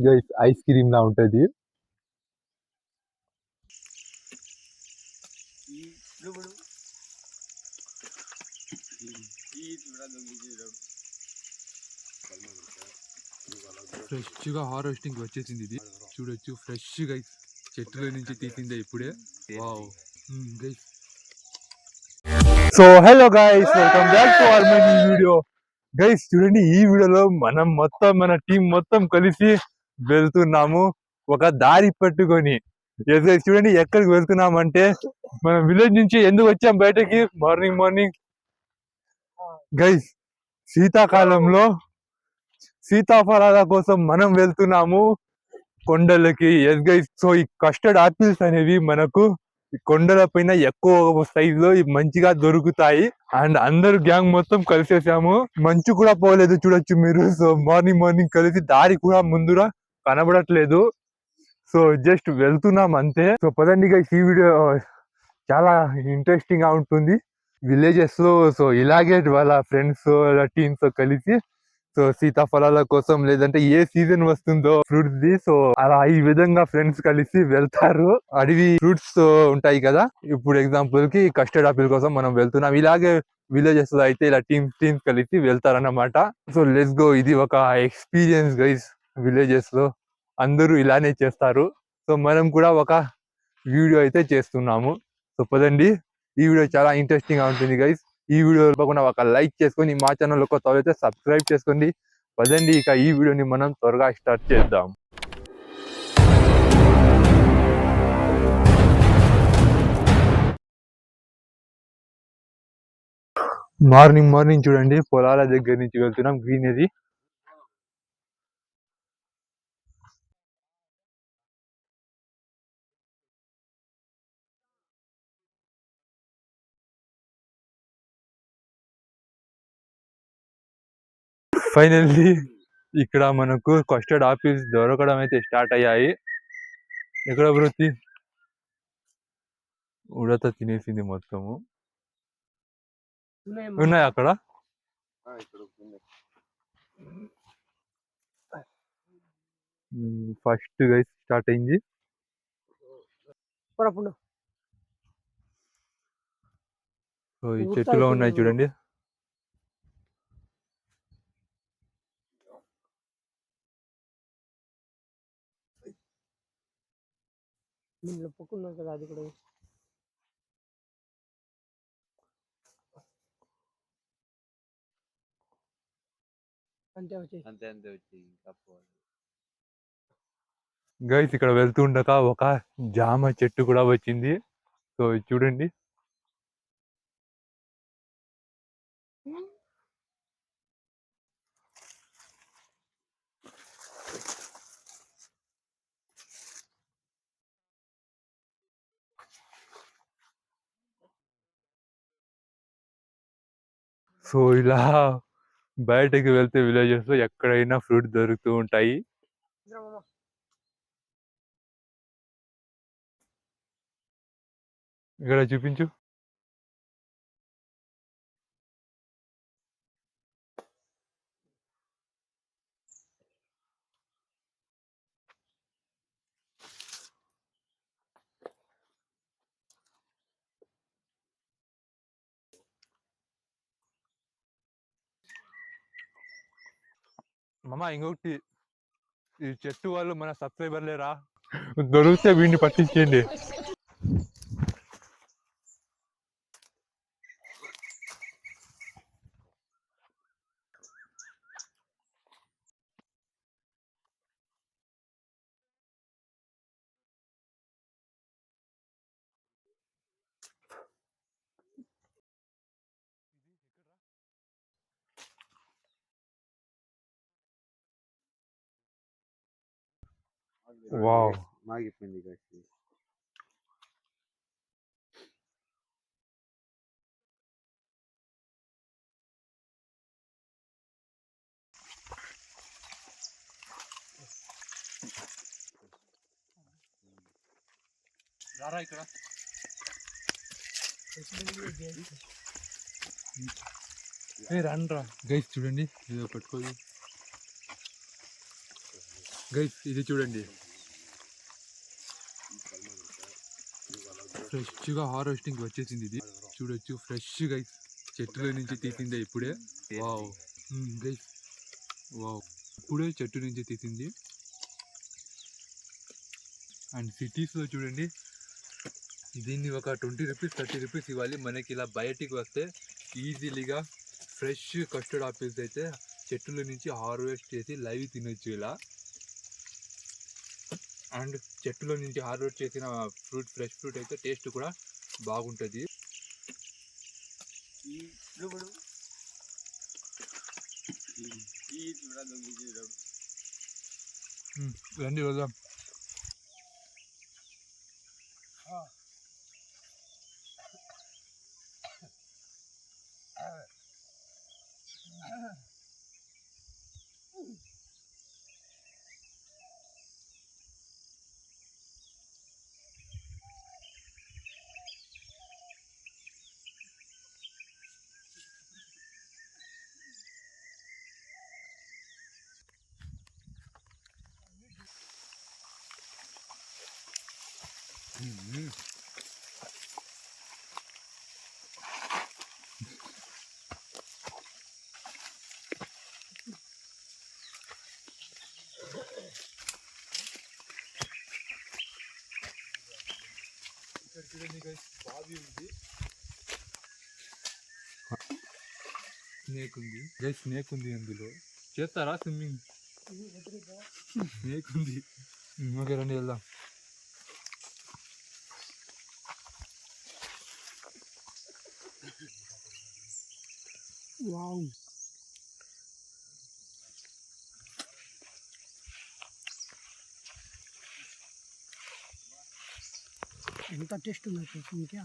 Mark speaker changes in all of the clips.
Speaker 1: Guys ice cream లా ఉంటది.
Speaker 2: Fresh గా harvesting వచ్చేసింది. ఇది చూడొచ్చు, ఫ్రెష్ గా చెట్టులో నుంచి తీసిందే ఇప్పుడే. Wow guys.
Speaker 1: So hello guys, welcome back to our my video. Guys చూడండి, ఈ వీడియోలో మనం మొత్తం మన టీం మొత్తం కలిసి వెళ్తున్నాము ఒక దారి పట్టుకొని. చూడండి ఎక్కడికి వెళ్తున్నామంటే, మన విలేజ్ నుంచి ఎందుకు వచ్చాం బయటకి మార్నింగ్ గైస్, శీతాకాలంలో సీతాఫలాల కోసం మనం వెళ్తున్నాము కొండలకి. ఎస్ గైస్, సో ఈ కస్టర్డ్ ఆపిల్స్ అనేవి మనకు కొండల పైన ఎక్కువ సైజ్ లో మంచిగా దొరుకుతాయి. అండ్ అందరు గ్యాంగ్ మొత్తం కలిసేసాము. మంచు కూడా పోలేదు చూడొచ్చు మీరు. సో మార్నింగ్ కలిసి దారి కూడా ముందుగా కనబడట్లేదు. సో జస్ట్ వెళ్తున్నాం అంతే. సో పదండి గైస్, ఈ వీడియో చాలా ఇంట్రెస్టింగ్ గా ఉంటుంది. విలేజెస్ లో సో ఇలాగే వాళ్ళ ఫ్రెండ్స్ టీమ్స్ కలిసి సో సీతాఫలాల కోసం, లేదంటే ఏ సీజన్ వస్తుందో ఫ్రూట్స్ ది, సో అలా ఈ విధంగా ఫ్రెండ్స్ కలిసి వెళ్తారు. అడవి ఫ్రూట్స్ ఉంటాయి కదా, ఇప్పుడు ఎగ్జాంపుల్ కి కస్టర్డ్ ఆపిల్ కోసం మనం వెళ్తున్నాం. ఇలాగే విలేజెస్ లో అయితే ఇలా టీమ్స్ కలిసి వెళ్తారన్నమాట. So let's go. ఇది ఒక ఎక్స్పీరియన్స్ గైస్. విలేజెస్ లో అందరూ ఇలానే చేస్తారు. సో మనం కూడా ఒక వీడియో అయితే చేస్తున్నాము. సో పదండి, ఈ వీడియో చాలా ఇంట్రెస్టింగ్ గా ఉంటుంది గైస్. ఈ వీడియో తప్పకుండా ఒక లైక్ చేసుకొని, మా ఛానల్ కొత్త అయితే సబ్స్క్రైబ్ చేసుకోండి. పదండి ఇక ఈ వీడియోని మనం త్వరగా స్టార్ట్ చేద్దాం. మార్నింగ్ చూడండి, పొలాల దగ్గర నుంచి వెళ్తున్నాం. గ్రీనరీ. ఫైనల్లీ ఇక్కడ మనకు కస్టర్డ్ ఆపిల్స్ దొరకడం అయితే స్టార్ట్ అయ్యాయి. ఎక్కడ వృత్తి ఉడత తినేసింది మొత్తము. ఉన్నాయి అక్కడ. ఫస్ట్ గైస్ స్టార్ట్ అయింది. సో ఈ చెట్టులో ఉన్నాయి చూడండి.
Speaker 3: అది కూడా అంతే వచ్చి
Speaker 1: గైస్ ఇక్కడ వెళ్తుండగా ఒక జామ చెట్టు కూడా వచ్చింది. సో చూడండి. సో ఇలా బయటకి వెళ్తే విలేజెస్ లో ఎక్కడైనా ఫ్రూట్ దొరుకుతూ ఉంటాయి. ఇక్కడ చూపించు. మామ ఇంకొకటి, ఈ చెట్టు వాళ్ళు మన సబ్స్క్రైబర్లేరా, దొరికితే వీడిని పట్టించేయండి. వావ్,
Speaker 3: మాగిపోయింది.
Speaker 2: ఇక్కడ రండ్రా గైస్, చూడండి పట్టుకోదు. గైస్ ఇది చూడండి, ఫ్రెష్గా హార్వెస్టింగ్ వచ్చేసింది. ఇది చూడొచ్చు, ఫ్రెష్ గైస్, చెట్టులో నుంచి తీసిందే ఇప్పుడే. వావ్ గైస్, వావ్, ఇప్పుడే చెట్టు నుంచి తీసింది. అండ్ సిటీస్లో చూడండి, దీన్ని ఒక 20 రూపీస్ 30 రూపీస్ ఇవ్వాలి. మనకి ఇలా బయటికి వస్తే ఈజీలీగా ఫ్రెష్ కస్టర్డ్ ఆపిల్స్ అయితే చెట్టుల నుంచి హార్వెస్ట్ చేసి లైవ్ తినొచ్చు ఇలా. అండ్ చెట్టులో నుంచి హార్వెస్ట్ చేసిన ఫ్రూట్, ఫ్రెష్ ఫ్రూట్ అయితే టేస్ట్ కూడా బాగుంటుంది. రండి వెళ్దాం. ఇక్కడ చూడండి గైస్, బావి ఉంది, స్నేక్ ఉంది గైస్, స్నేక్ ఉంది అందులో. చేస్తారా స్విమ్మింగ్? స్నేక్ ఉంది. ఓకే రండి వెళ్దాం.
Speaker 4: వావ్, ఎంత టేస్ట్ ఉందో చూసి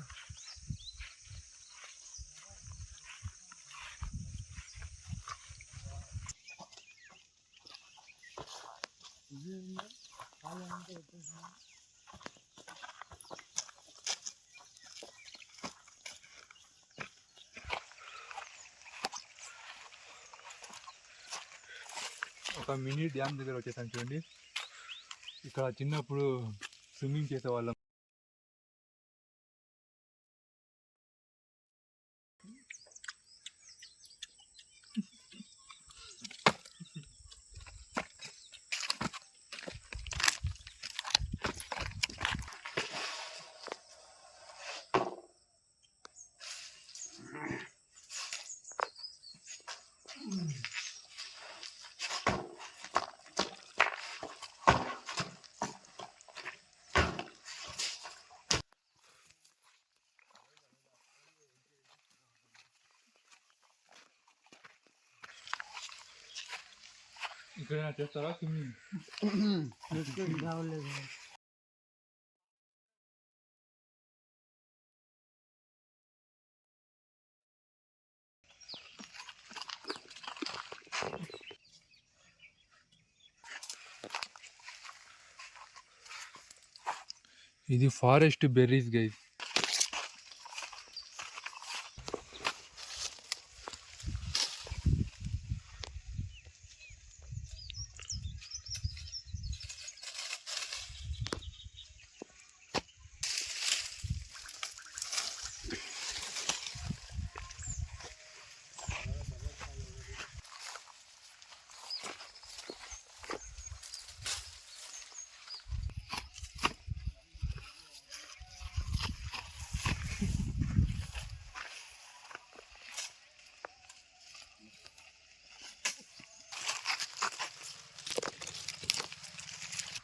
Speaker 2: ఒక మినీ డ్యామ్ దగ్గర వచ్చేసాను చూడండి. ఇక్కడ చిన్నప్పుడు స్విమ్మింగ్ చేసేవాళ్ళం. ఇక్కడ చేస్తారా స్విమ్మింగ్?
Speaker 4: రావలేదు.
Speaker 2: ఇది ఫారెస్ట్ బెర్రీస్ గైస్.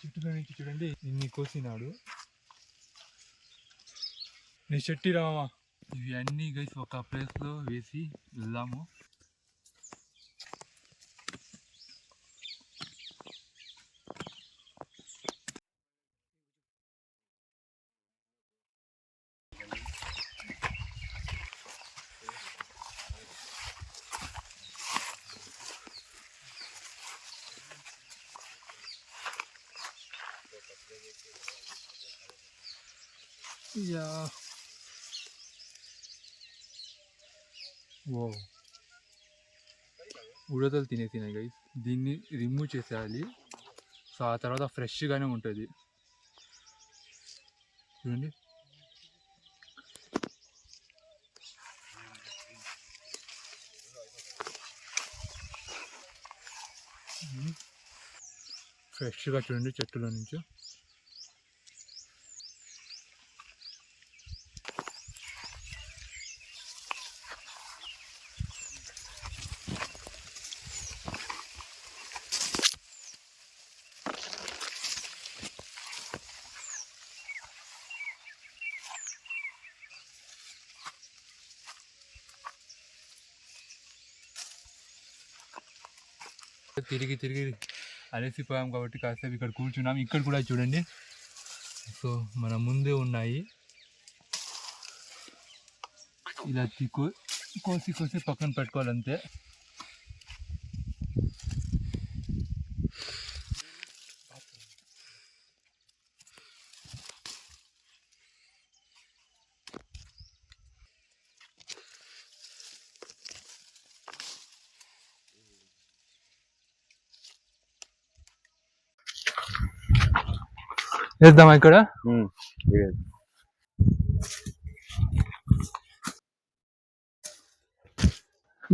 Speaker 2: చెట్టులో నుంచి చూడండి ఇన్ని కోసినాడు. నీ చెట్టి రామా. ఇవి అన్నీ గైస్ ఒక ప్లేస్లో వేసి వెళ్దాము. యా, ఓ ఉడతలు తినేసినాయి గైస్. దీన్ని రిమూవ్ చేసేయాలి. సో ఆ తర్వాత ఫ్రెష్గానే ఉంటుంది చూడండి. ఫ్రెష్గా చూడండి చెట్టులో నుంచి. తిరిగి తిరిగి అలసిపోయాం కాబట్టి కాసేపు ఇక్కడ కూర్చున్నాం. ఇక్కడ కూడా చూడండి, సో మన ముందే ఉన్నాయి. ఇలా కోసి కోసి పక్కన పెట్టుకోవాలంతే. వేద్దామా ఇక్కడ?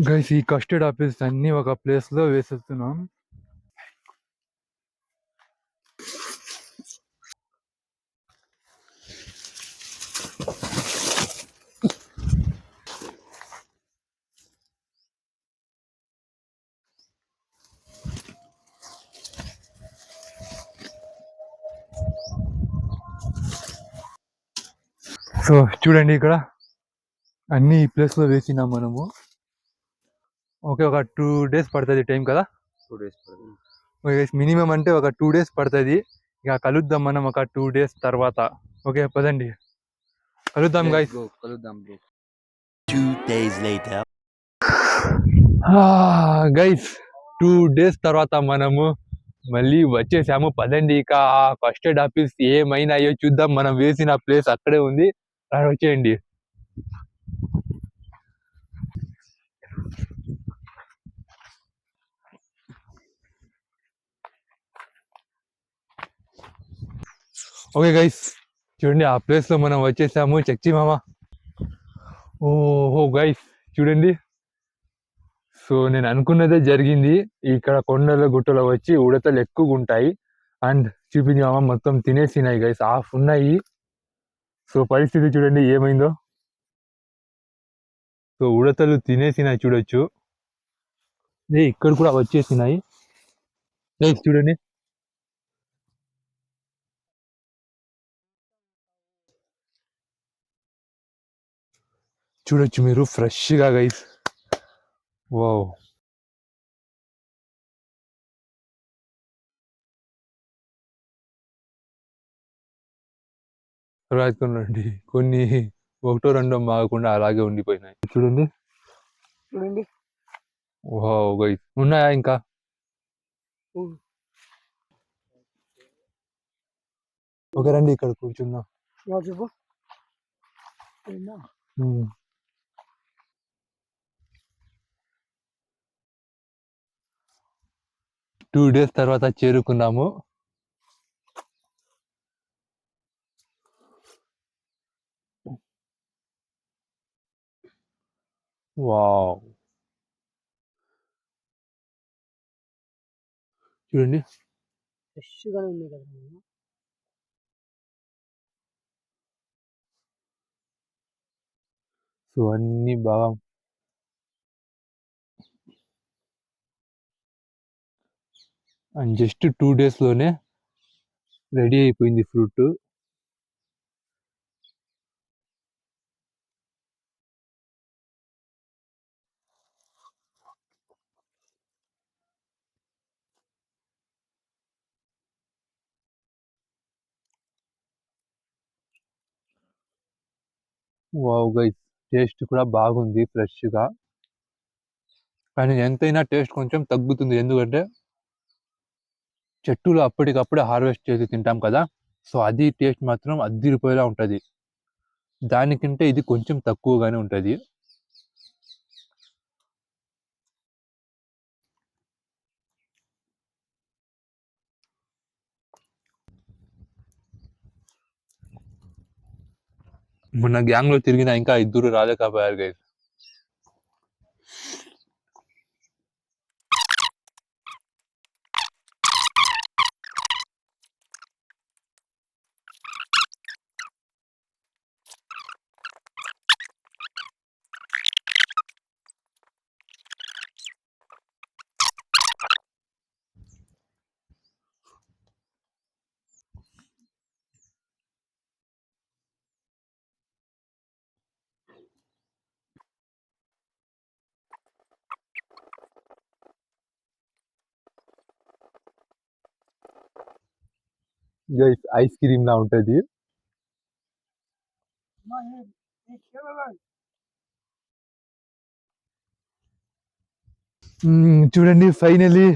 Speaker 2: గైస్ ఈ కస్టర్డ్ ఆపిల్స్ అన్ని ఒక ప్లేస్ లో వేసేస్తున్నాం. సో చూడండి ఇక్కడ అన్ని ఈ ప్లేస్ లో వేసినాం మనము. ఓకే, ఒక 2 days పడుతుంది టైం కదా.
Speaker 3: 2 days పడుతుంది.
Speaker 2: మినిమం అంటే ఒక 2 days పడుతుంది. ఇక కలుద్దాం మనం ఒక 2 days తర్వాత. ఓకే పదండి కలుద్దాం గైస్.
Speaker 3: కలుద్దాం bro.
Speaker 5: 2 days later.
Speaker 2: Guys 2 days తర్వాత మనము మళ్ళీ వచ్చేసాము. పదండి ఇక కస్టర్డ్ ఆపిల్స్ ఏమైనాయో చూద్దాం. మనం వేసిన ప్లేస్ అక్కడే ఉంది, వచ్చేయండి. ఓకే గైస్ చూడండి, ఆ ప్లేస్ లో మనం వచ్చేసాము. చచ్చి మామ. ఓహో గైస్ చూడండి, సో నేను అనుకున్నదే జరిగింది. ఇక్కడ కొండల గుట్టలో వచ్చి ఉడతలు ఎక్కువగా ఉంటాయి. అండ్ చూపించి మామ మొత్తం తినేసినాయి గైస్, హాఫ్ ఉన్నాయి. సో పరిస్థితి చూడండి ఏమైందో. సో ఉడతలు తినేసినాయి చూడొచ్చు. ఇక్కడ కూడా వచ్చేసినాయి గైస్ చూడండి. చూడొచ్చు మీరు ఫ్రెష్గా గైస్. వావ్, రాసుకోండి. కొన్ని ఒకటో రెండో మాగకుండా అలాగే ఉండిపోయినాయి చూడండి.
Speaker 4: చూడండి.
Speaker 2: వావ్ గైస్, ఉన్నాయా ఇంకా? ఓకే రండి ఇక్కడ కూర్చుందాం.
Speaker 4: చెప్పు.
Speaker 2: 2 days తర్వాత చేరుకున్నాము. వావ్ చూడండి,
Speaker 4: ఫ్రెష్గానే ఉంది కదా.
Speaker 2: సో అన్ని బాగా అండ్ జస్ట్ 2 days లోనే రెడీ అయిపోయింది ఫ్రూట్. వావ్ గైస్, టేస్ట్ కూడా బాగుంది ఫ్రెష్గా. కానీ ఎంతైనా టేస్ట్ కొంచెం తగ్గుతుంది, ఎందుకంటే చెట్టులో అప్పటికప్పుడే హార్వెస్ట్ చేసి తింటాం కదా. సో అది టేస్ట్ మాత్రం అద్దిరిపోయేలా ఉంటుంది. దానికంటే ఇది కొంచెం తక్కువగానే ఉంటుంది. మొన్న గ్యాంగ్ లో తిరిగిన ఇంకా ఇద్దరు రాలేకపోయారు గైస్.
Speaker 1: గైస్ ఐస్ క్రీమ్ లా ఉంటది. చూడండి ఫైనలీ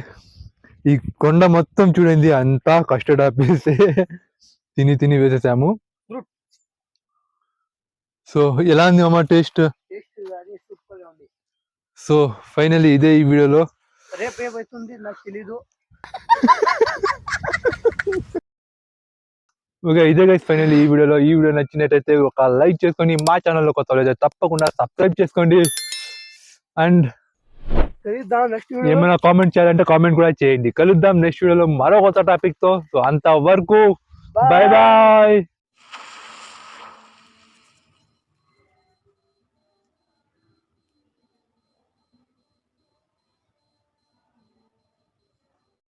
Speaker 1: ఈ కొండ మొత్తం చూడండి అంతా కస్టర్డ్ ఆపిల్స్ తిని తిని వేసేసాము. సో ఎలా ఉంది అమ్మా టేస్ట్?
Speaker 4: టేస్ట్ కానీ సూపర్ గా ఉంది.
Speaker 1: సో ఫైనలీ ఇదే ఈ వీడియోలో.
Speaker 4: రేపు ఏమవుతుంది నాకు తెలీదు.
Speaker 1: ఓకే ఇదే గైస్ ఫైనల్లీ ఈ వీడియో నచ్చినట్టయితే ఒక లైక్ చేసుకొని మా ఛానల్లో కొత్త వాళ్ళైతే తప్పకుండా సబ్స్క్రైబ్ చేసుకోండి. అండ్
Speaker 4: కలుద్దాం నెక్స్ట్ వీడియో.
Speaker 1: ఏమైనా కామెంట్ చేయాలంటే కామెంట్ కూడా చేయండి. కలుద్దాం నెక్స్ట్ వీడియోలో మరో కొత్త టాపిక్ తో. సో అంతవరకు బాయ్ బాయ్.